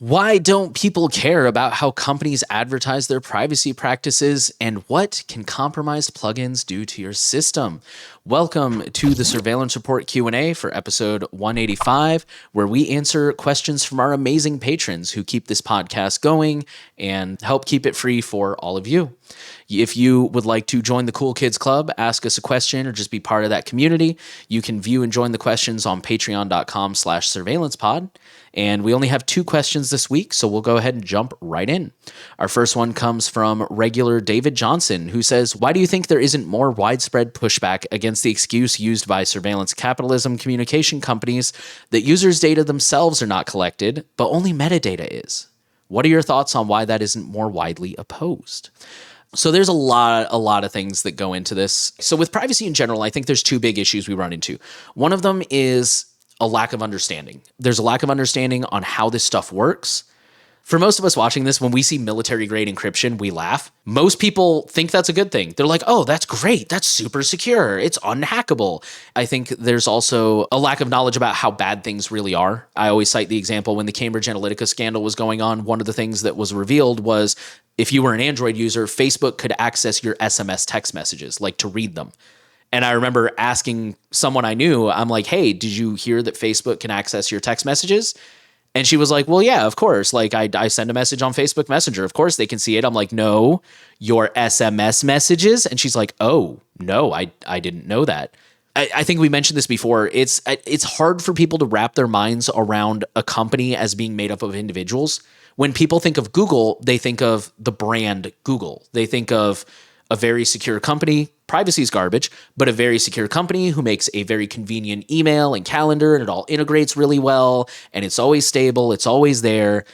Why don't people care about how companies advertise their privacy practices, and what can compromised plugins do to your system? Welcome to the Surveillance Report Q&A for episode 185, where we answer questions from our amazing patrons who keep this podcast going and help keep it free for all of you. If you would like to join the Cool Kids Club, ask us a question, or just be part of that community, you can view and join the questions on patreon.com/surveillancepod. And we only have 2 questions this week, so we'll go ahead and jump right in. Our first one comes from regular David Johnson, who says, why do you think there isn't more widespread pushback against the excuse used by surveillance capitalism communication companies that users' data themselves are not collected, but only metadata is? What are your thoughts on why that isn't more widely opposed? So there's a lot of things that go into this. So with privacy in general, I think there's 2 big issues we run into. One of them is a lack of understanding. There's a lack of understanding on how this stuff works. For most of us watching this, when we see military-grade encryption, we laugh. Most people think that's a good thing. They're like, oh, that's great. That's super secure. It's unhackable. I think there's also a lack of knowledge about how bad things really are. I always cite the example when the Cambridge Analytica scandal was going on. One of the things that was revealed was if you were an Android user, Facebook could access your SMS text messages, like to read them. And I remember asking someone I knew, I'm like, hey, did you hear that Facebook can access your text messages? And she was like, well, yeah, of course. Like I send a message on Facebook Messenger. Of course they can see it. I'm like, no, your SMS messages. And she's like, oh, no, I didn't know that. I think we mentioned this before. It's hard for people to wrap their minds around a company as being made up of individuals. When people think of Google, they think of the brand Google. They think of a very secure company. Privacy is garbage, but a very secure company who makes a very convenient email and calendar, and it all integrates really well, and it's always stable, it's always there.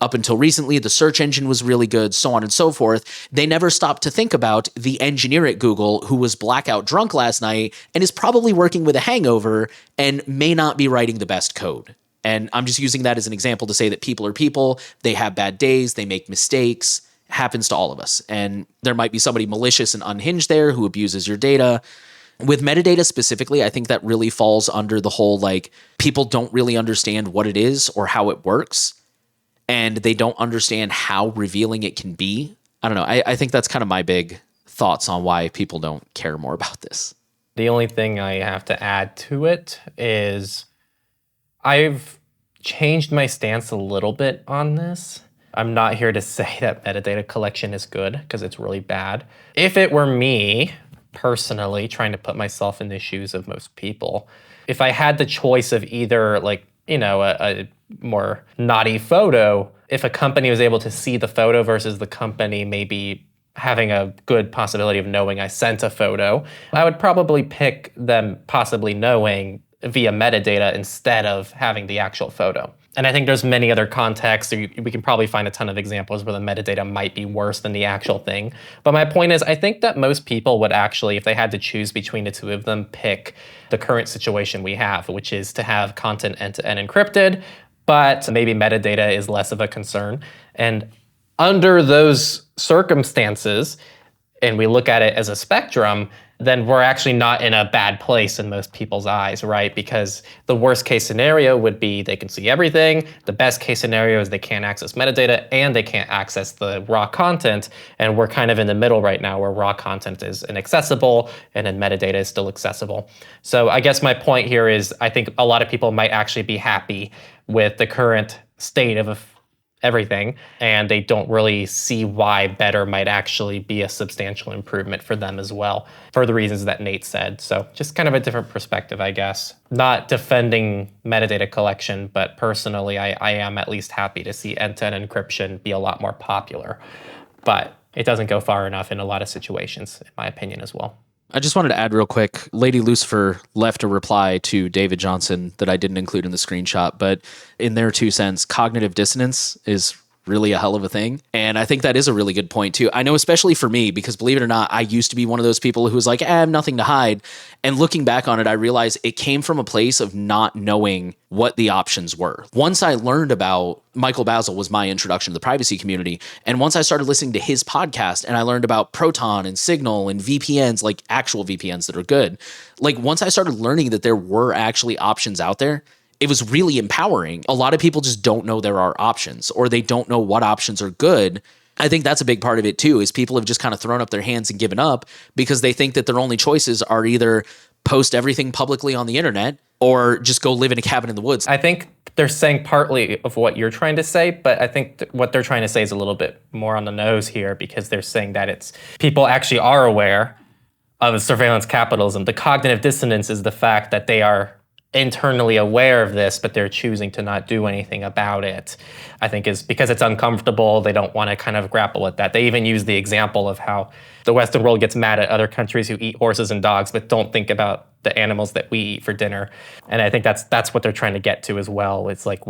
Up until recently, the search engine was really good, so on and so forth. They never stopped to think about the engineer at Google who was blackout drunk last night and is probably working with a hangover and may not be writing the best code. And I'm just using that as an example to say that people are people, they have bad days, they make mistakes. Happens to all of us. And there might be somebody malicious and unhinged there who abuses your data. With metadata specifically, I think that really falls under the whole, like, people don't really understand what it is or how it works, and they don't understand how revealing it can be. I don't know. I think that's kind of my big thoughts on why people don't care more about this. The only thing I have to add to it is I've changed my stance a little bit on this. I'm not here to say that metadata collection is good, because it's really bad. If it were me, personally, trying to put myself in the shoes of most people, if I had the choice of either, like, you know, a more naughty photo, if a company was able to see the photo versus the company maybe having a good possibility of knowing I sent a photo, I would probably pick them possibly knowing via metadata instead of having the actual photo. And I think there's many other contexts. We can probably find a ton of examples where the metadata might be worse than the actual thing. But my point is, I think that most people would actually, if they had to choose between the 2 of them, pick the current situation we have, which is to have content end-to-end encrypted, but maybe metadata is less of a concern. And under those circumstances, and we look at it as a spectrum, then we're actually not in a bad place in most people's eyes, right? Because the worst case scenario would be they can see everything. The best case scenario is they can't access metadata and they can't access the raw content. And we're kind of in the middle right now where raw content is inaccessible and then metadata is still accessible. So I guess my point here is I think a lot of people might actually be happy with the current state of everything, and they don't really see why better might actually be a substantial improvement for them as well, for the reasons that Nate said. So just kind of a different perspective, I guess. Not defending metadata collection, but personally, I am at least happy to see end-to-end encryption be a lot more popular. But it doesn't go far enough in a lot of situations, in my opinion, as well. I just wanted to add real quick, Lady Lucifer left a reply to David Johnson that I didn't include in the screenshot, but in their 2 cents, cognitive dissonance is really a hell of a thing. And I think that is a really good point too. I know, especially for me, because believe it or not, I used to be one of those people who was like, I have nothing to hide. And looking back on it, I realized it came from a place of not knowing what the options were. Once I learned about Michael Basil was my introduction to the privacy community. And once I started listening to his podcast and I learned about Proton and Signal and VPNs, like actual VPNs that are good, like once I started learning that there were actually options out there, it was really empowering. A lot of people just don't know there are options, or they don't know what options are good. I think that's a big part of it too, is people have just kind of thrown up their hands and given up because they think that their only choices are either post everything publicly on the internet or just go live in a cabin in the woods. I think they're saying partly of what you're trying to say, but I think what they're trying to say is a little bit more on the nose here, because they're saying that it's people actually are aware of surveillance capitalism. The cognitive dissonance is the fact that they are internally aware of this, but they're choosing to not do anything about it. I think is because it's uncomfortable. They don't want to kind of grapple with that. They even use the example of how the Western world gets mad at other countries who eat horses and dogs, but don't think about the animals that we eat for dinner. And I think that's what they're trying to get to as well. It's like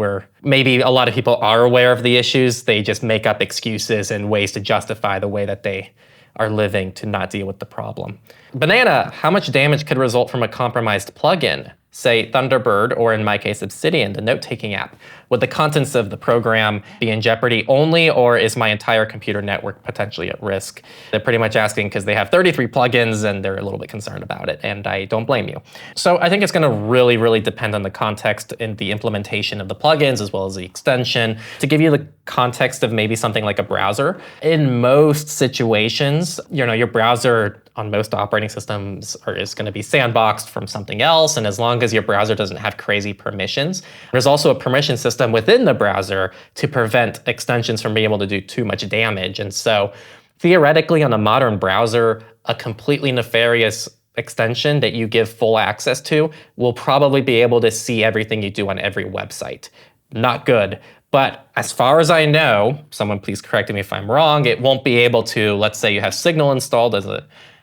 maybe a lot of people are aware of the issues. They just make up excuses and ways to justify the way that they are living to not deal with the problem. Banana, how much damage could result from a compromised plugin? Say Thunderbird, or in my case, Obsidian, the note-taking app. Would the contents of the program be in jeopardy only, or is my entire computer network potentially at risk? They're pretty much asking because they have 33 plugins and they're a little bit concerned about it, and I don't blame you. So I think it's going to really, really depend on the context and the implementation of the plugins as well as the extension. To give you the context of maybe something like a browser, in most situations, your browser on most operating systems is going to be sandboxed from something else. And as long as your browser doesn't have crazy permissions, there's also a permission system within the browser to prevent extensions from being able to do too much damage. And so theoretically, on a modern browser, a completely nefarious extension that you give full access to will probably be able to see everything you do on every website. Not good. But as far as I know, someone please correct me if I'm wrong, it won't be able to, let's say you have Signal installed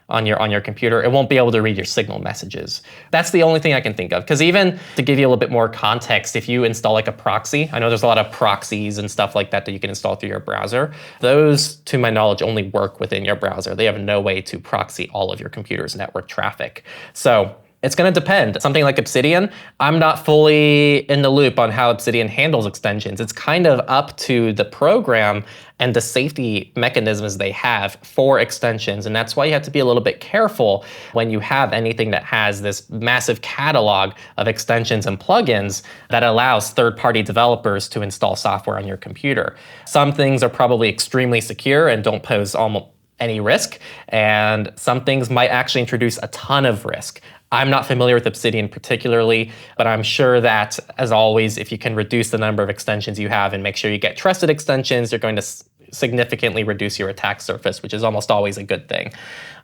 on your computer, it won't be able to read your Signal messages. That's the only thing I can think of. Because even to give you a little bit more context, if you install like a proxy, I know there's a lot of proxies and stuff like that you can install through your browser. Those, to my knowledge, only work within your browser. They have no way to proxy all of your computer's network traffic. So it's going to depend. Something like Obsidian, I'm not fully in the loop on how Obsidian handles extensions. It's kind of up to the program and the safety mechanisms they have for extensions. And that's why you have to be a little bit careful when you have anything that has this massive catalog of extensions and plugins that allows third-party developers to install software on your computer. Some things are probably extremely secure and don't pose almost any risk, and some things might actually introduce a ton of risk. I'm not familiar with Obsidian particularly, but I'm sure that, as always, if you can reduce the number of extensions you have and make sure you get trusted extensions, you're going to significantly reduce your attack surface, which is almost always a good thing.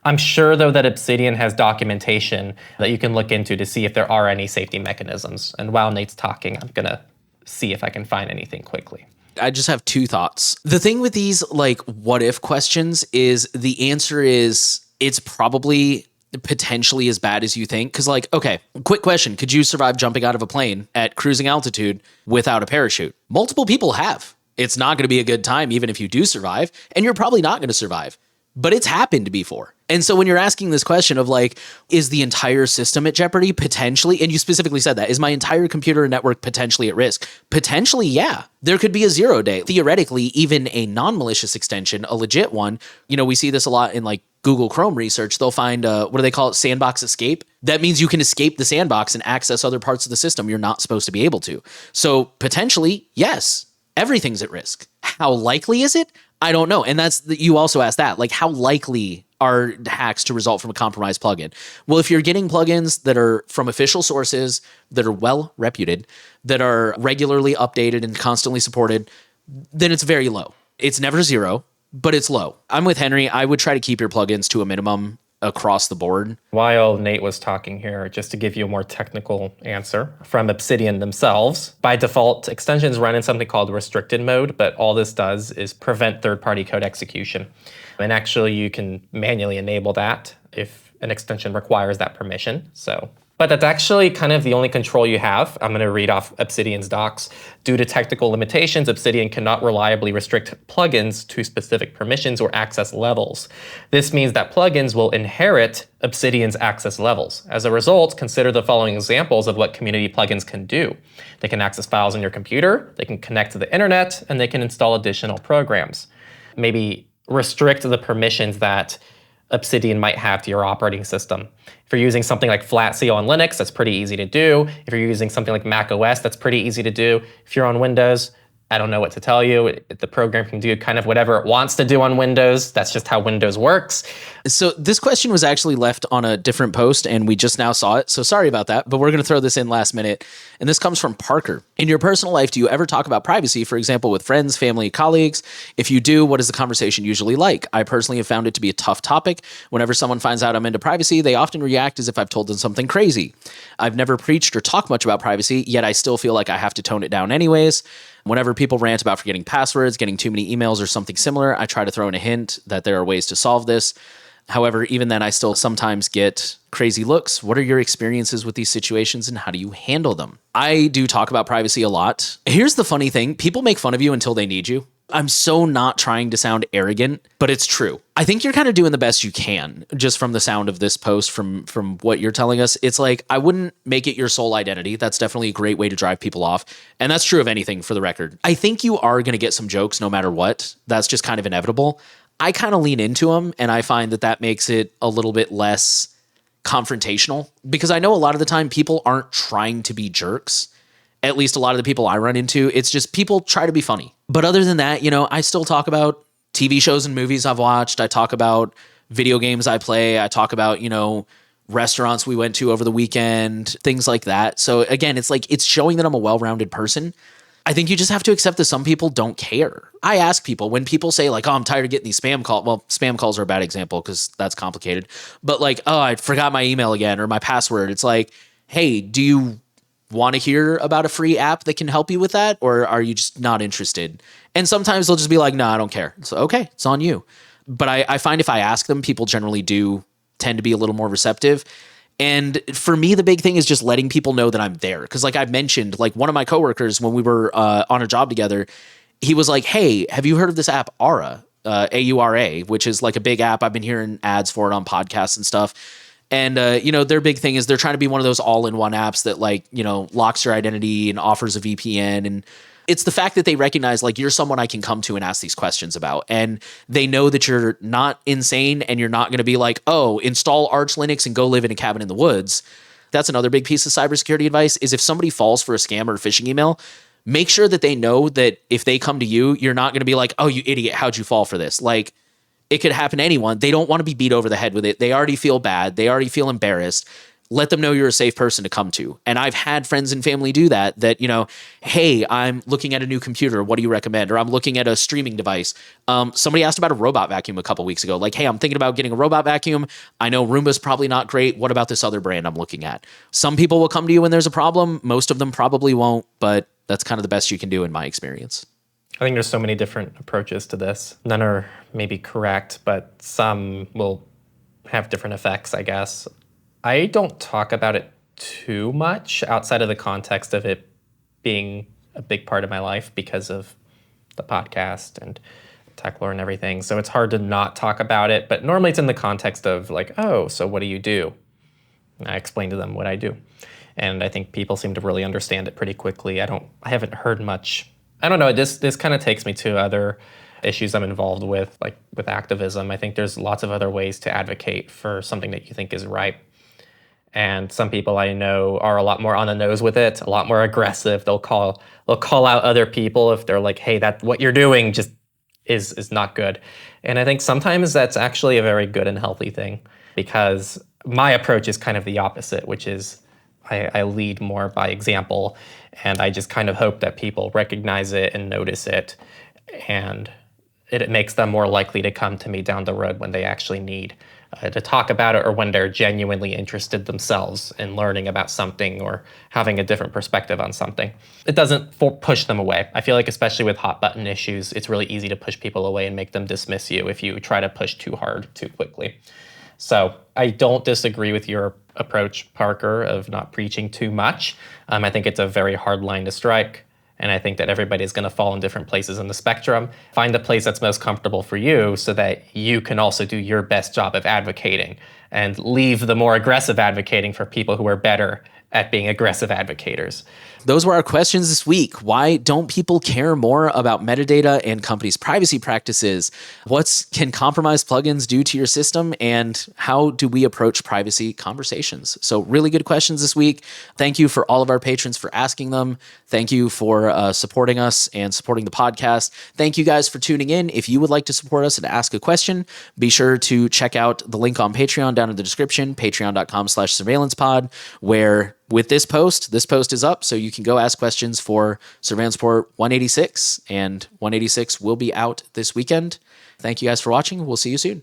I'm sure, though, that Obsidian has documentation that you can look into to see if there are any safety mechanisms. And while Nate's talking, I'm going to see if I can find anything quickly. I just have two thoughts. The thing with these what if questions is the answer is it's probably potentially as bad as you think. Because okay, quick question. Could you survive jumping out of a plane at cruising altitude without a parachute? Multiple people have. It's not going to be a good time even if you do survive, and you're probably not going to survive. But it's happened before. And so when you're asking this question of is the entire system at jeopardy? Potentially. And you specifically said that. Is my entire computer network potentially at risk? Potentially, yeah. There could be a 0 day. Theoretically, even a non-malicious extension, a legit one. We see this a lot in Google Chrome research. They'll find, what do they call it? Sandbox escape. That means you can escape the sandbox and access other parts of the system you're not supposed to be able to. So potentially, yes, everything's at risk. How likely is it? I don't know. And you also asked that, how likely are hacks to result from a compromised plugin? Well, if you're getting plugins that are from official sources, that are well reputed, that are regularly updated and constantly supported, then it's very low. It's never 0, but it's low. I'm with Henry. I would try to keep your plugins to a minimum across the board. While Nate was talking here, just to give you a more technical answer from Obsidian themselves, by default, extensions run in something called restricted mode, but all this does is prevent third-party code execution. And actually, you can manually enable that if an extension requires that permission. But that's actually kind of the only control you have. I'm going to read off Obsidian's docs. Due to technical limitations, Obsidian cannot reliably restrict plugins to specific permissions or access levels. This means that plugins will inherit Obsidian's access levels. As a result, consider the following examples of what community plugins can do. They can access files on your computer, they can connect to the internet, and they can install additional programs. Maybe restrict the permissions that Obsidian might have to your operating system. If you're using something like Flatco on Linux, that's pretty easy to do. If you're using something like Mac OS, that's pretty easy to do. If you're on Windows, I don't know what to tell you. The program can do kind of whatever it wants to do on Windows. That's just how Windows works. So this question was actually left on a different post and we just now saw it. So sorry about that, but we're going to throw this in last minute. And this comes from Parker. In your personal life, do you ever talk about privacy, for example, with friends, family, colleagues? If you do, what is the conversation usually like? I personally have found it to be a tough topic. Whenever someone finds out I'm into privacy, they often react as if I've told them something crazy. I've never preached or talked much about privacy, yet I still feel like I have to tone it down anyways. Whenever people rant about forgetting passwords, getting too many emails, or something similar, I try to throw in a hint that there are ways to solve this. However, even then, I still sometimes get crazy looks. What are your experiences with these situations and how do you handle them? I do talk about privacy a lot. Here's the funny thing. People make fun of you until they need you. I'm so not trying to sound arrogant, but it's true. I think you're kind of doing the best you can just from the sound of this post, from what you're telling us. It's like, I wouldn't make it your sole identity. That's definitely a great way to drive people off. And that's true of anything, for the record. I think you are going to get some jokes no matter what. That's just kind of inevitable. I kind of lean into them and I find that makes it a little bit less confrontational, because I know a lot of the time people aren't trying to be jerks. At least a lot of the people I run into, it's just people try to be funny. But other than that, I still talk about TV shows and movies I've watched. I talk about video games I play. I talk about, restaurants we went to over the weekend, things like that. So again, it's like, it's showing that I'm a well-rounded person. I think you just have to accept that some people don't care. I ask people when people say like, oh, I'm tired of getting these spam calls. Well, spam calls are a bad example because that's complicated. But like, oh, I forgot my email again or my password. It's like, hey, do you want to hear about a free app that can help you with that? Or are you just not interested? And sometimes they'll just be like, no, I don't care. So, okay, it's on you. But I find if I ask them, people generally do tend to be a little more receptive. And for me, the big thing is just letting people know that I'm there. Because like I've mentioned, like one of my coworkers, when we were on a job together, he was like, hey, have you heard of this app, Aura, Aura, which is like a big app. I've been hearing ads for it on podcasts and stuff. And, their big thing is they're trying to be one of those all-in-one apps that like, locks your identity and offers a VPN. And it's the fact that they recognize like you're someone I can come to and ask these questions about. And they know that you're not insane and you're not going to be like, oh, install Arch Linux and go live in a cabin in the woods. That's another big piece of cybersecurity advice is if somebody falls for a scam or a phishing email, make sure that they know that if they come to you, you're not going to be like, oh, you idiot, how'd you fall for this? Like, it could happen to anyone. They don't want to be beat over the head with it. They already feel bad. They already feel embarrassed. Let them know you're a safe person to come to. And I've had friends and family do that, hey, I'm looking at a new computer. What do you recommend? Or I'm looking at a streaming device. Somebody asked about a robot vacuum a couple weeks ago. Like, hey, I'm thinking about getting a robot vacuum. I know Roomba's probably not great. What about this other brand I'm looking at? Some people will come to you when there's a problem. Most of them probably won't, but that's kind of the best you can do in my experience. I think there's so many different approaches to this. None are maybe correct, but some will have different effects, I guess. I don't talk about it too much outside of the context of it being a big part of my life because of the podcast and Techlore and everything. So it's hard to not talk about it, but normally it's in the context of like, oh, so what do you do? And I explain to them what I do. And I think people seem to really understand it pretty quickly. I haven't heard much. I don't know, this kind of takes me to other issues I'm involved with, like with activism. I think there's lots of other ways to advocate for something that you think is right. And some people I know are a lot more on the nose with it, a lot more aggressive. They'll call out other people if they're like, hey, that what you're doing just is not good. And I think sometimes that's actually a very good and healthy thing, because my approach is kind of the opposite, which is I lead more by example, and I just kind of hope that people recognize it and notice it, and it makes them more likely to come to me down the road when they actually need to talk about it, or when they're genuinely interested themselves in learning about something or having a different perspective on something. It doesn't push them away. I feel like especially with hot button issues, it's really easy to push people away and make them dismiss you if you try to push too hard too quickly. So I don't disagree with your approach, Parker, of not preaching too much. I think it's a very hard line to strike. And I think that everybody's going to fall in different places in the spectrum. Find the place that's most comfortable for you so that you can also do your best job of advocating, and leave the more aggressive advocating for people who are better at being aggressive advocators. Those were our questions this week. Why don't people care more about metadata and companies' privacy practices? What can compromised plugins do to your system? And how do we approach privacy conversations? So really good questions this week. Thank you for all of our patrons for asking them. Thank you for supporting us and supporting the podcast. Thank you guys for tuning in. If you would like to support us and ask a question, be sure to check out the link on Patreon down in the description, patreon.com/surveillancepod, where with this post is up, so you can go ask questions for Surveillance Port 186, and 186 will be out this weekend. Thank you guys for watching. We'll see you soon.